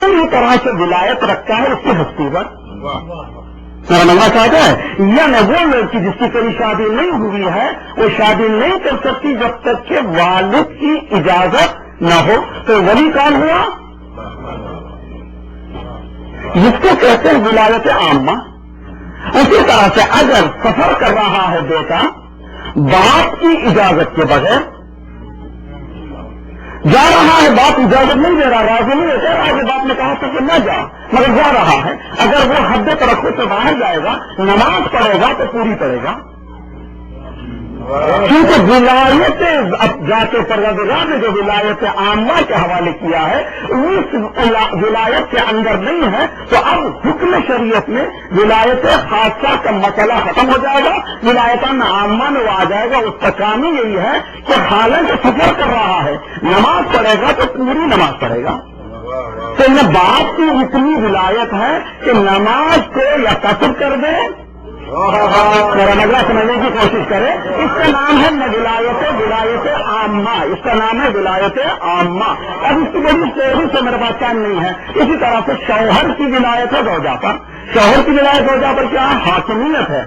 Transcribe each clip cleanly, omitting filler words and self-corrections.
पूरी तरह से विलायत रखता है उसकी हस्ती पर। मेरा नंगा चाहता है या न वो लड़की जिसकी कभी शादी नहीं हुई है वो शादी नहीं कर सकती जब तक कि वालिद की इजाजत न हो। तो वली कौन हुआ? जिसको कहते हैं विलायत आम्मा। उसी तरह से अगर सफर कर रहा है बेटा बाप की इजाजत के बगैर जा रहा है, बाप इजाजत नहीं दे रहा, राजी नहीं है, आगे बाप ने कहा था कि न जा, मगर जा रहा है, अगर वो हद तरक्की से बाहर जाएगा नमाज पढ़ेगा तो पूरी पड़ेगा। क्योंकि विलायत अब जाके परवरदिगार ने जो विलायत आम्मा के हवाले किया है उस विलायत के अंदर नहीं है, तो अब हुक्म शरीयत में विलायत खासा का मसला खत्म हो जाएगा, विलायत आम्मा में वो आ जाएगा। उसका काम ही यही है कि हालांकि सफर कर रहा है नमाज पढ़ेगा तो पूरी नमाज पढ़ेगा। तो न बाप की इतनी विलायत है कि नमाज को या कसर कर दे, मेरा नगरा समझने की कोशिश करे। इसका नाम है न विलायत आम्मा, इसका नाम है विलायत आम्मा। अब इसकी बड़ी तेजी से मेरे पास टाइम नहीं है। इसी तरह से शौहर की विलायत है ज़ौजा पर। शौहर की विलायत ज़ौजा पर क्या है? हाकिमियत है।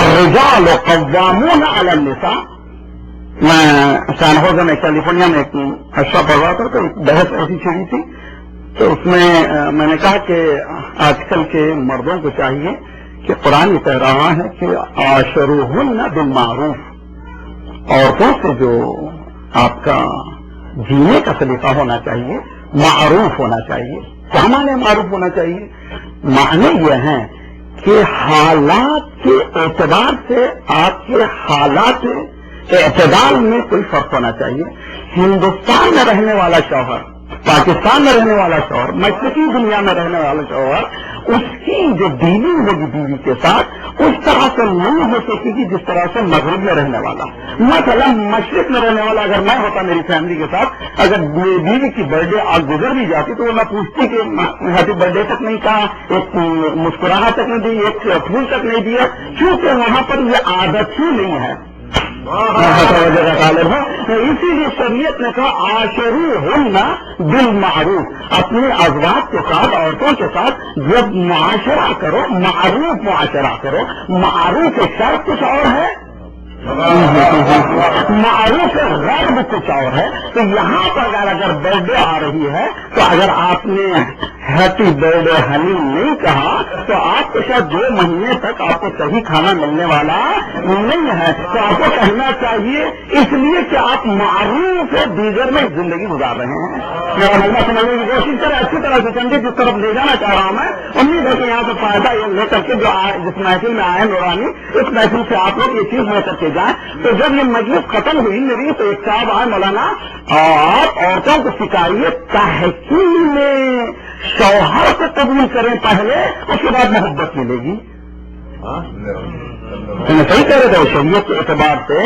अर्रिजाल क़व्वामून अला निसा। मैं सैन में कैलिफोर्निया में एक अच्छा पढ़ रहा था तो बहस ऐसी छिड़ी थी, तो उसमें मैंने कहा कि आजकल के मर्दों को चाहिए कि कुरान कह रहा है कि आशरूहुन्ना बिल्मारूफ, औरतों से जो आपका जीने का सलीका होना चाहिए मारूफ होना चाहिए। क्या माने मारूफ होना चाहिए? माने यह है कि हालात के एतबार से आपके हालात एतदाल में कोई फर्क होना चाहिए। हिंदुस्तान में रहने वाला शौहर, पाकिस्तान में रहने वाला शौहर, मशरकी दुनिया में रहने वाला शौहर, उसकी जो डीलिंग होगी बीवी के साथ उस तरह से नहीं हो सकेगी जिस तरह से मगरब में रहने वाला। मतलब मशरक में रहने वाला अगर मैं होता मेरी फैमिली के साथ, अगर बीवी की बर्थडे आज गुजर भी जाती तो वो मैं पूछती कि हैप्पी बर्थडे तक नहीं कहा, एक मुस्कुराहट तक नहीं दी, एक फूल तक नहीं दिया, क्योंकि वहां पर ये आदत ही नहीं है। तालिब है। इसीलिए शरीयत ने कहा आशरूहुन्ना बिल्मारूफ, अपने अज़वाज के साथ औरतों के साथ जब मुआशरा करो मारूफ मुआशरा करो। मारूफ एक शर्त कुछ और है, मारूफ गैर कुछ और है। तो यहाँ पर अगर बर्थडे आ रही है तो अगर आपने हैप्पी बर्थडे हनी नहीं कहा तो आपको शायद 2 महीने तक आपको सही खाना मिलने वाला नहीं है। तो आपको कहना चाहिए इसलिए कि आप मारूफ दीगर में जिंदगी गुजार रहे हैं। मेरा महीना समझने की कोशिश करें अच्छी तरह से समझे जिस तरफ ले जाना चाह रहा हूं मैं। उम्मीद है कि यहाँ से फायदा लेकर के जो जिस महफिल में आए नूरानी, इस महफिल से आप लोग ये चीज लेकर के जाए। तो जब ये मजलिस खत्म हुई मेरी तो एक साहब आए, मौलाना आप औरतों को सिखाइए तहकीम में शौहर को कबूल करें पहले, उसके बाद मोहब्बत मिलेगी। मैं सही कह रहे थे शरीयत के एतबार से,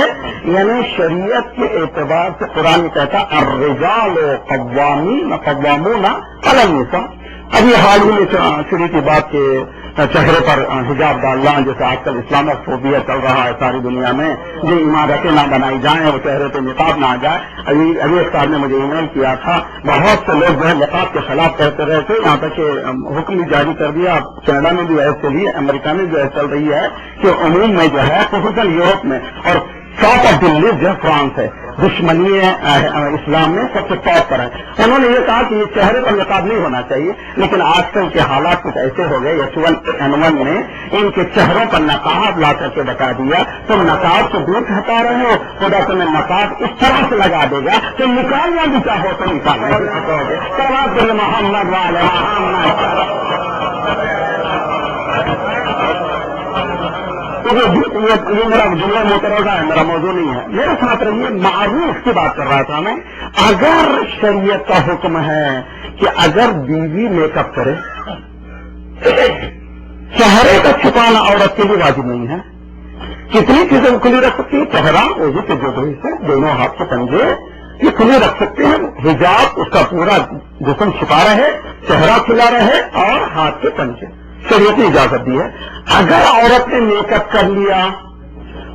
यानी शरीयत के एतबार से कुरान कहता अर्रिजाल क़व्वामून अला निसा। अभी हाल ही में शुरू की बात के चेहरे पर हिजाब डालना, जैसे आजकल इस्लामोफोबिया चल रहा है सारी दुनिया में, जो इमारतें ना बनाई जाएं वो चेहरे पे निकाब ना आ जाए। अभी एक साहब ने मुझे ईमेल किया था, बहुत से लोग जो है निकाब के खिलाफ कहते रहे थे, यहाँ तक कि हुक्म भी जारी कर दिया। कनाडा में भी ऐसे चली है, अमेरिका में भी ऐसे चल रही है कि उमूम में जो है खुसूसन यूरोप में और टॉप ऑफ द लिस्ट जो फ्रांस है, दुश्मनी इस्लाम में सबसे टॉप पर है। उन्होंने ये कहा कि ये चेहरे पर निकाब नहीं होना चाहिए, लेकिन आजकल के हालात कुछ ऐसे हो गए, H1N1 ने इनके चेहरों पर नकाब ला करके बता दिया। तुम नकाब से दूर हटा रहे हो, खुदा तुम्हें नकाब इस तरह से लगा देगा कि निकालना भी चाहो तो निकाल नहीं सकोगे। मोहम्मद वाले ये मेरा जुमला मोतरजा है, मेरा मौजूद नहीं है। मेरे साथ रहिए, मारूफ की बात कर रहा था मैं। अगर शरीयत का हुक्म है कि अगर बीवी मेकअप करे, चेहरे का छुपाना औरत के लिए वाजिब नहीं है। कितनी चीजें खुली रख सकती है? चेहरा, वजू के जो हिस्से, दोनों हाथ के पंजे ये खुले रख सकते हैं। हिजाब उसका पूरा जिस्म छुपा रहे, चेहरा खुला रहे और हाथ के पंजे, शरीयत ने इजाजत दी है। अगर औरत ने मेकअप कर लिया,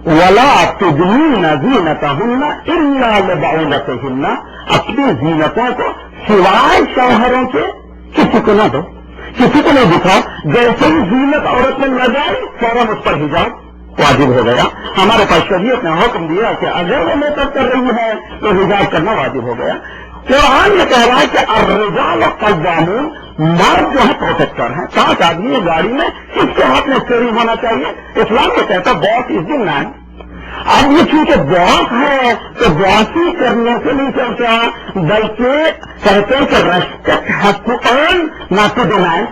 वला तुदनीना ज़ीनतहुन्ना इल्ला लिबउलतिहिन्ना, अपनी जीनतों को सिवाय शौहरों के किसी को ना दो, किसी को नहीं दिखाओ। जैसे ही जीनत औरत में न जाए फौरन उस पर हिजाब वाजिब हो गया। हमारे पास शरीयत ने हुक्म दिया कि अगर वो मेकअप कर रही है तो हिजाब करना वाजिब हो गया। कुरान ये कह रहा है कि अर्रिजाल क़व्वामून, मर्द जो है प्रोटेक्टर है। 5 आदमी है गाड़ी में, किसके हाथ में स्टीयरिंग होना चाहिए? इस्लाम ये कहता है बॉस इज द मैन। अब ये चूंकि बॉस है तो बॉसी करने से नहीं चलता, बल्कि कहते हैं कि respect has to earn not to deny.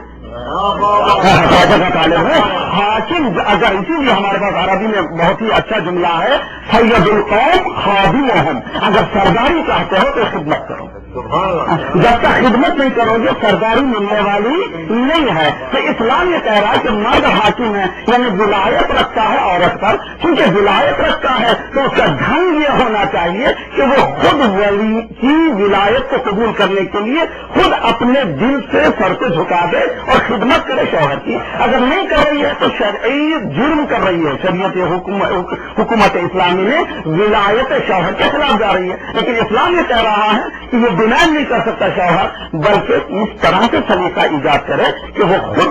हाकिम, अगर इसीलिए हमारे पास अरबी में बहुत ही अच्छा जुमला है, सैयदुल कौम खादिमुहुम। अगर सरदारी चाहते हो तो खिदमत करो, जब तक खिदमत नहीं करोगे सरदारी मिलने वाली नहीं है। तो इस्लाम ये कह रहा है कि मर्द हाकिम है, यानी विलायत रखता है औरत पर। क्योंकि विलायत रखता है तो उसका ढंग ये होना चाहिए कि वो खुद वली की विलायत को कबूल करने के लिए खुद अपने दिल से सर को झुका दे और खिदमत करे शौहर की। अगर नहीं कर रही है तो शरई जुर्म कर रही है। शरीयत हुकूमत इस्लामी ने विलायत शौहर के खिलाफ जा रही है। लेकिन इस्लाम ये कह रहा है कि ये डिमांड नहीं कर सकता शौहर, बल्कि इस तरह से सलीका ईजाद करे कि वो खुद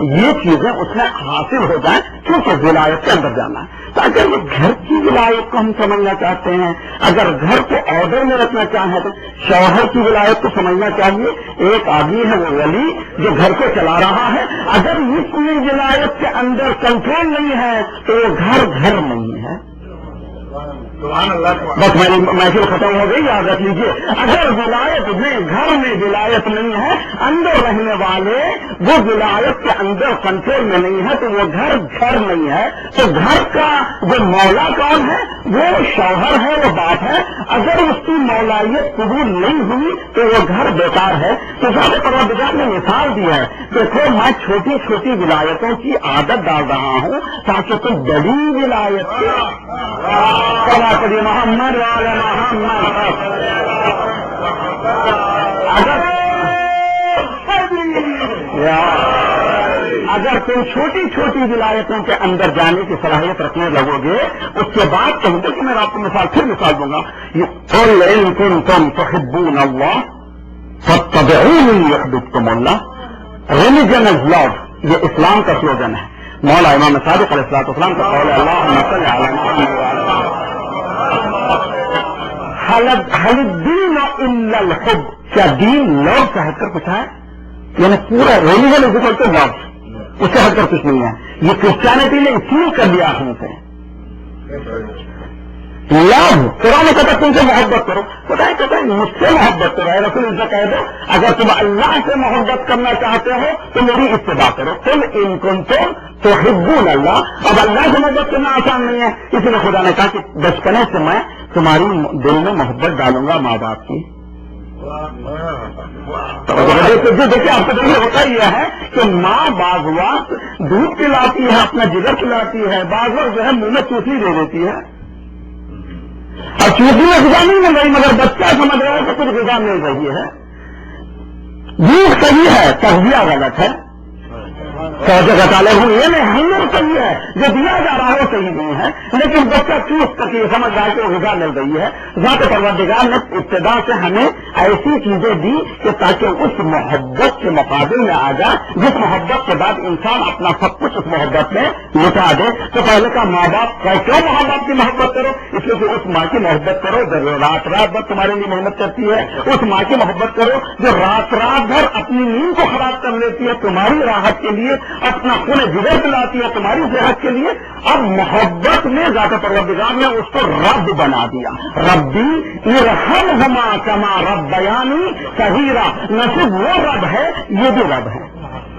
ये चीजें उसमें हासिल हो जाए, क्योंकि विलायत के अंदर जाना है। तो अगर वो घर की विलायत को हम समझना चाहते हैं, अगर घर को ऑर्डर में रखना चाहें तो शौहर की विलायत को समझना चाहिए। एक आदमी है वो वली जो घर को चला रहा है, अगर इसमें विलायत के अंदर कंट्रोल नहीं है तो वो घर नहीं है। बस मेरी महफिल खत्म हो गई, याद रख लीजिए। अगर विलायत में घर में विलायत नहीं है, अंदर रहने वाले वो विलायत के अंदर कंट्रोल में नहीं है, तो वो घर नहीं है। तो घर का जो मौला कौन है? वो शौहर है, वो बाप है। अगर उसकी मौलायत कबूल नहीं हुई तो वो घर बेकार है। तो ज़ात परवरदिगार ने मिसाल दी है, देखो मैं छोटी छोटी विलायतों की आदत डाल रहा हूँ ताकि तुम बड़ी विलायत मोहम्मद वाले मोहम्मद। अगर तुम छोटी छोटी विलायतों के अंदर जाने की सलाहियत रखने लगोगे, उसके बाद कहोगे कि मैं आपको फिर मिसाल दूंगा। ये कुल कुंतुम तुहिब्बून अल्लाह फत्तबिऊनी युहब्बुकुमुल्लाह। रिलीजन इज लव, ये इस्लाम का स्लोगन है। मौला इमाम सादिक अलैहिस्सलाम का कौल है, अल्लाहुम्मा सल्लि अला मुहम्मद हलद्दीन इल्लल हुब। क्या दीन लव से हटकर कुछ है? यानी पूरा religion is equal to love, उससे हटकर कुछ नहीं है। ये क्रिश्चियनिटी ने इसीलिए कर दिया हमसे लव। कुरान ने कहता तुमसे मोहब्बत करो, कहता है मुझसे मोहब्बत करो। रसूल इनसे कह दो अगर तुम अल्लाह से मोहब्बत करना चाहते हो तो मेरी इत्तिबा करो। तुम इन कुंतुम तुहिब्बून अल्लाह। अब अल्लाह से मोहब्बत करना आसान नहीं है, इसलिए खुदा ने कहा कि बचपने से मैं तुम्हारी दिल में मोहब्बत डालूंगा माँ बाप की। तो देखिए आपको देखिए होता यह है कि माँ बाज वक्त दूध पिलाती है, अपना जिगर पिलाती है, बाज वक्त जो है मुंह में चूसनी दे देती है। और चूसनी में गुजा नहीं मिल रही, मगर बच्चा समझ रहा है कि कुछ गुजा मिल रही है। दूध सही है, तस्बिया गलत है। तो जगह ताले हूँ ये नहीं, हुनर सही है, जो दिया जा रहा है वो सही नहीं है। लेकिन बच्चा चूस करके समझ रहा है कि वो गुजा मिल रही है। ज़ात परवरदिगार ने इब्तिदा से हमें ऐसी चीजें दी कि ताकि उस मोहब्बत के मुकाबले में आ जाए, जिस मोहब्बत के बाद इंसान अपना सब कुछ उस मोहब्बत में लुटा दे। तो पहले का माँ बाप क्यों माँ बाप की मोहब्बत करो? इसलिए कि उस माँ की मोहब्बत करो जो रात भर तुम्हारे लिए मेहनत करती है। उस माँ की मोहब्बत करो जो रात भर अपनी नींद को खराब कर लेती है तुम्हारी राहत के लिए, अपना खून जिगर पिलाती है तुम्हारी सेहत के लिए। अब मोहब्बत में ज़ात परवरदिगार ने उसको रब बना दिया। रब्बी इरहमहुमा कमा रब्बयानी सगीरा। न सिर्फ वो रब है, ये भी रब है।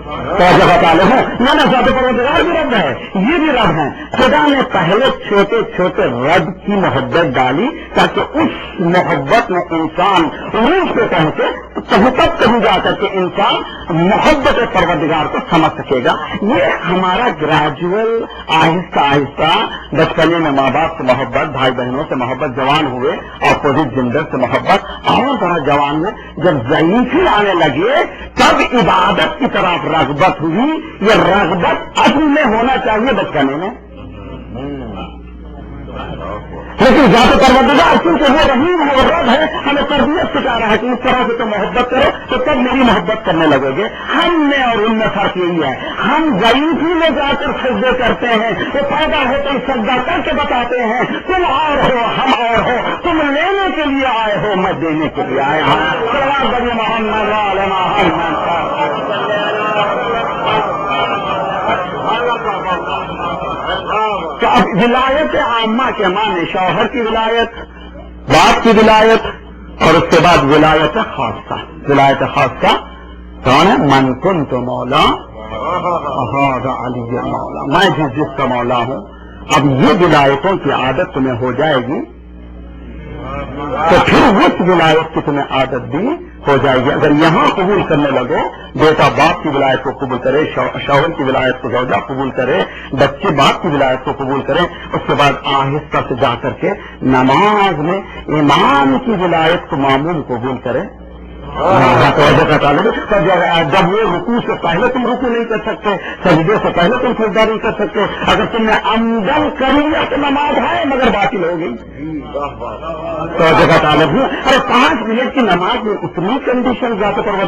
तो जगह ताले हो मैंने ज़ात परवरदिगार भी रब है, ये भी रब है। खुदा ने पहले छोटे छोटे रब की मोहब्बत डाली ताकि उस मोहब्बत में इंसान रूह से पहुंचे, तो तब कहीं जाकर के इंसान मोहब्बत परवरदिगार को समझ सकेगा। ये हमारा ग्रेजुअल आहिस्ता आहिस्ता बचपने में माँ बाप से मोहब्बत, भाई बहनों से मोहब्बत, जवान हुए अपोजिट जेंडर से मोहब्बत, और बड़ा जवान में जब ज़ईफ़ी आने लगे तब इबादत की तरफ रगबत हुई। ये रगबत असल में होना चाहिए बचपने में। لیکن ذات پروردگار چونکہ وہ رحیم ہے، وہ رب ہے، ہمیں تربیت سکھا رہا ہے کہ اس طرح سے تو محبت کرو تو تب میری محبت کرنے لگو گے. ہم میں اور ان میں فرق یہی ہے، ہم ضعیفی میں جا کر سجدے کرتے ہیں، وہ پیدا ہو کر سجدہ کر کے بتاتے ہیں تم اور ہو ہم اور ہو، تم لینے کے لیے آئے ہو میں دینے کے لیے آیا ہوں. محمد تو اب ولایت عامہ کے معنی شوہر کی ولایت، باپ کی ولایت، اور اس کے بعد ولایت خاصہ. ولایت خاصہ کون ہے؟ من کنت مولا فہذا علی مولا، میں جس کا مولا ہوں. اب یہ ولایتوں کی عادت تمہیں ہو جائے گی تو پھر اس ولایت کی تمہیں عادت بھی ہو جائے گی. اگر یہاں قبول کرنے لگو، بیٹا باپ کی ولایت کو قبول کرے، شوہر کی ولایت کو زوجہ قبول کرے، بچے باپ کی ولایت کو قبول کریں، اس کے بعد آہستہ سے جا کر کے نماز میں امام کی ولایت کو ماموم قبول کرے. جب وہ رکوع سے پہلے تم رکوع نہیں کر سکتے، سجدے سے پہلے تم سجدہ نہیں کر سکتے، اگر تم نے عمدن کر لیا تو نماز ہے مگر باطل ہو گئی. تو جگہ طالب ہوں. ارے 5 منٹ کی نماز میں اتنی کنڈیشن ذات پروردگار